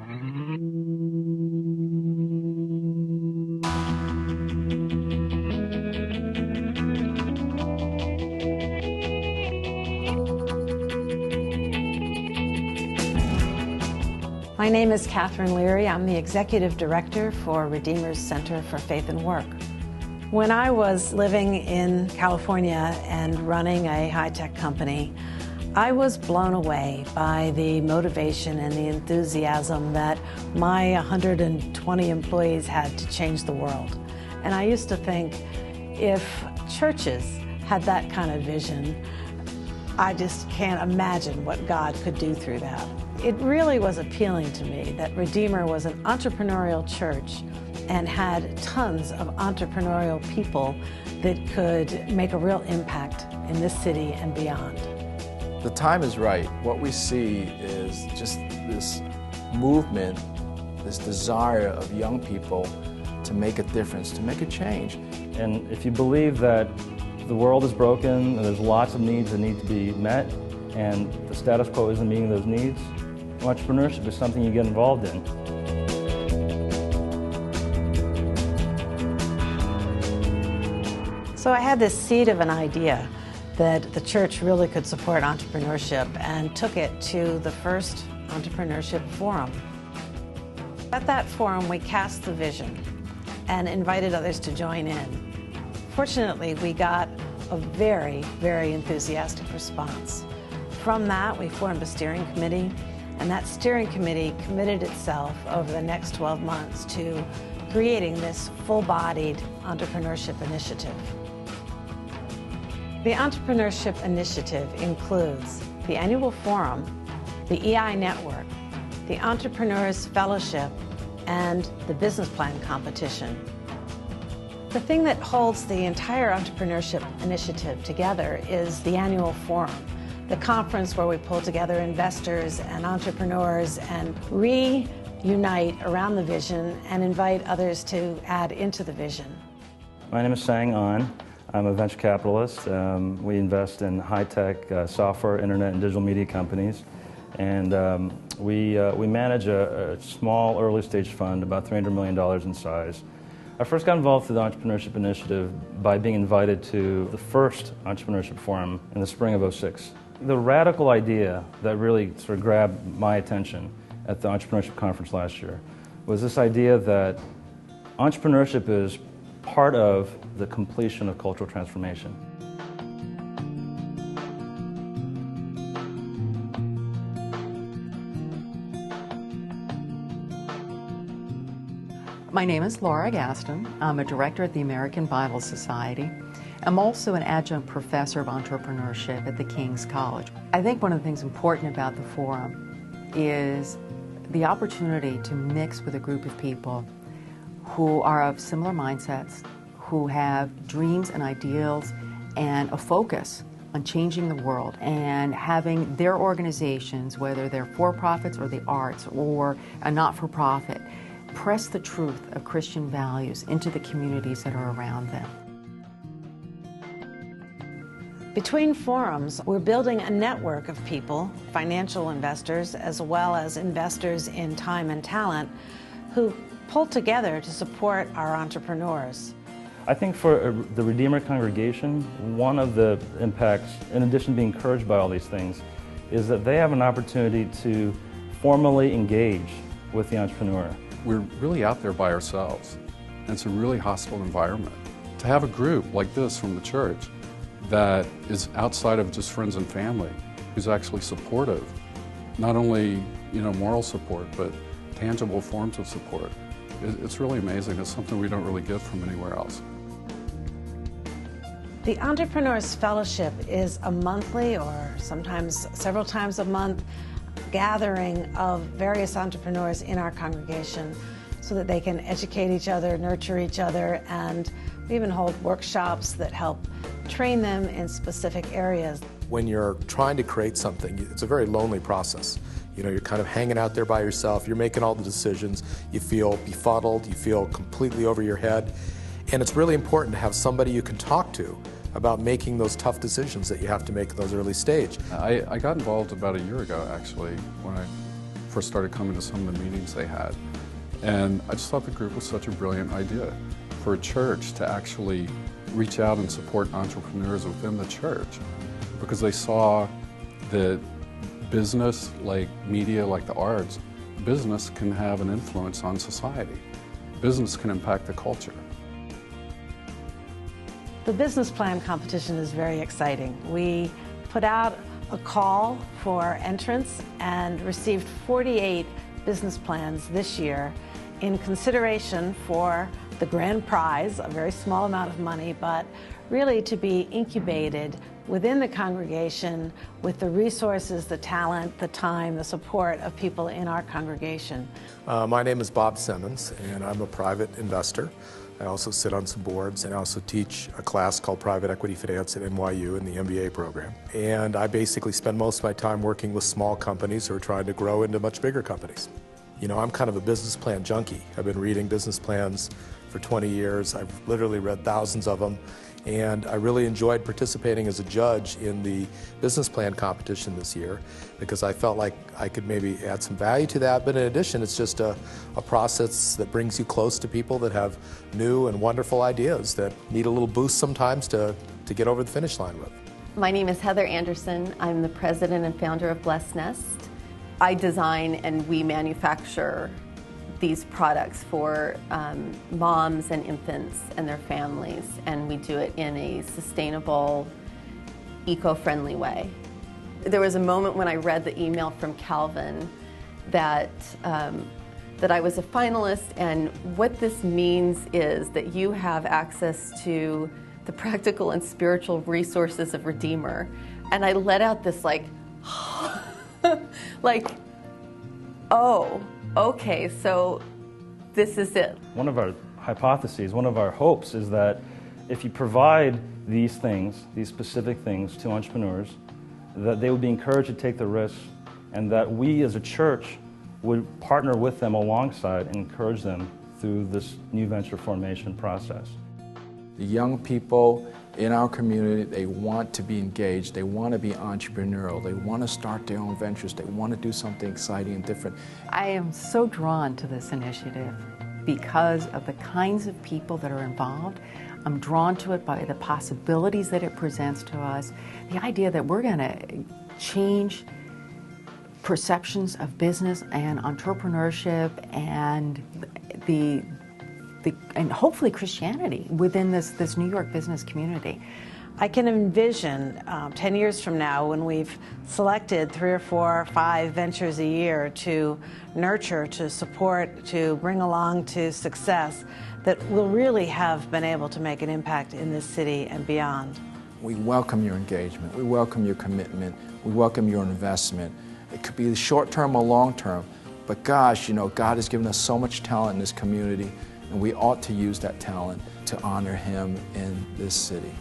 My name is Catherine Leary. I'm the Executive Director for Redeemer's Center for Faith and Work. When I was living in California and running a high-tech company, I was blown away by the motivation and the enthusiasm that my 120 employees had to change the world. And I used to think, if churches had that kind of vision, I just can't imagine what God could do through that. It really was appealing to me that Redeemer was an entrepreneurial church and had tons of entrepreneurial people that could make a real impact in this city and beyond. The time is right. What we see is just this movement, this desire of young people to make a difference, to make a change. And if you believe that the world is broken and there's lots of needs that need to be met and the status quo isn't meeting those needs, entrepreneurship is something you get involved in. So I had this seed of an idea that the church really could support entrepreneurship and took it to the first Entrepreneurship Forum. At that forum, we cast the vision and invited others to join in. Fortunately, we got a very, very enthusiastic response. From that, we formed a steering committee, and that steering committee committed itself over the next 12 months to creating this full-bodied entrepreneurship initiative. The Entrepreneurship Initiative includes the annual forum, the EI Network, the Entrepreneurs Fellowship, and the business plan competition. The thing that holds the entire Entrepreneurship Initiative together is the annual forum, the conference where we pull together investors and entrepreneurs and reunite around the vision and invite others to add into the vision. My name is Sang An. I'm a venture capitalist. We invest in high-tech software, internet, and digital media companies. And we manage a small early-stage fund, about $300 million in size. I first got involved through the Entrepreneurship Initiative by being invited to the first Entrepreneurship Forum in the spring of '06. The radical idea that really sort of grabbed my attention at the Entrepreneurship Conference last year was this idea that entrepreneurship is part of the completion of cultural transformation. My name is Laura Gaston. I'm a director at the American Bible Society. I'm also an adjunct professor of entrepreneurship at the King's College. I think one of the things important about the forum is the opportunity to mix with a group of people who are of similar mindsets, who have dreams and ideals and a focus on changing the world and having their organizations, whether they're for-profits or the arts or a not-for-profit, press the truth of Christian values into the communities that are around them. Between forums, we're building a network of people, financial investors, as well as investors in time and talent, who pull together to support our entrepreneurs. I think for the Redeemer congregation, one of the impacts, in addition to being encouraged by all these things, is that they have an opportunity to formally engage with the entrepreneur. We're really out there by ourselves, and it's a really hostile environment. To have a group like this from the church that is outside of just friends and family, who's actually supportive, not only moral support, but tangible forms of support. It's really amazing. It's something we don't really get from anywhere else. The Entrepreneurs Fellowship is a monthly, or sometimes several times a month, gathering of various entrepreneurs in our congregation so that they can educate each other, nurture each other, and we even hold workshops that help train them in specific areas. When you're trying to create something, it's a very lonely process. You're kind of hanging out there by yourself, you're making all the decisions, you feel befuddled, you feel completely over your head, and it's really important to have somebody you can talk to about making those tough decisions that you have to make at those early stage. I got involved about a year ago, actually, when I first started coming to some of the meetings they had. And I just thought the group was such a brilliant idea for a church to actually reach out and support entrepreneurs within the church, because they saw that business, like media, like the arts, business can have an influence on society. Business can impact the culture. The business plan competition is very exciting. We put out a call for entrants and received 48 business plans this year in consideration for the grand prize, a very small amount of money, but really to be incubated within the congregation with the resources, the talent, the time, the support of people in our congregation. My name is Bob Simmons, and I'm a private investor. I also sit on some boards, and I also teach a class called Private Equity Finance at NYU in the MBA program. And I basically spend most of my time working with small companies who are trying to grow into much bigger companies. You know, I'm kind of a business plan junkie. I've been reading business plans for 20 years. I've literally read thousands of them. And I really enjoyed participating as a judge in the business plan competition this year because I felt like I could maybe add some value to that. But in addition, it's just a process that brings you close to people that have new and wonderful ideas that need a little boost sometimes to get over the finish line with. My name is Heather Anderson. I'm the president and founder of Blessed Nest. I design and we manufacture these products for moms and infants and their families, and we do it in a sustainable, eco-friendly way. There was a moment when I read the email from Calvin that I was a finalist, and what this means is that you have access to the practical and spiritual resources of Redeemer. And I let out this like, oh, okay, so this is it. One of our hypotheses, one of our hopes is that if you provide these things, these specific things to entrepreneurs, that they would be encouraged to take the risks, and that we as a church would partner with them alongside and encourage them through this new venture formation process. The young people in our community, they want to be engaged, they want to be entrepreneurial, they want to start their own ventures, they want to do something exciting and different. I am so drawn to this initiative because of the kinds of people that are involved. I'm drawn to it by the possibilities that it presents to us, the idea that we're going to change perceptions of business and entrepreneurship and and hopefully Christianity within this New York business community. I can envision 10 years from now when we've selected 3 or 4 or 5 ventures a year to nurture, to support, to bring along to success, that we'll really have been able to make an impact in this city and beyond. We welcome your engagement, we welcome your commitment, we welcome your investment. It could be short-term or long-term, but gosh, you know, God has given us so much talent in this community, and we ought to use that talent to honor Him in this city.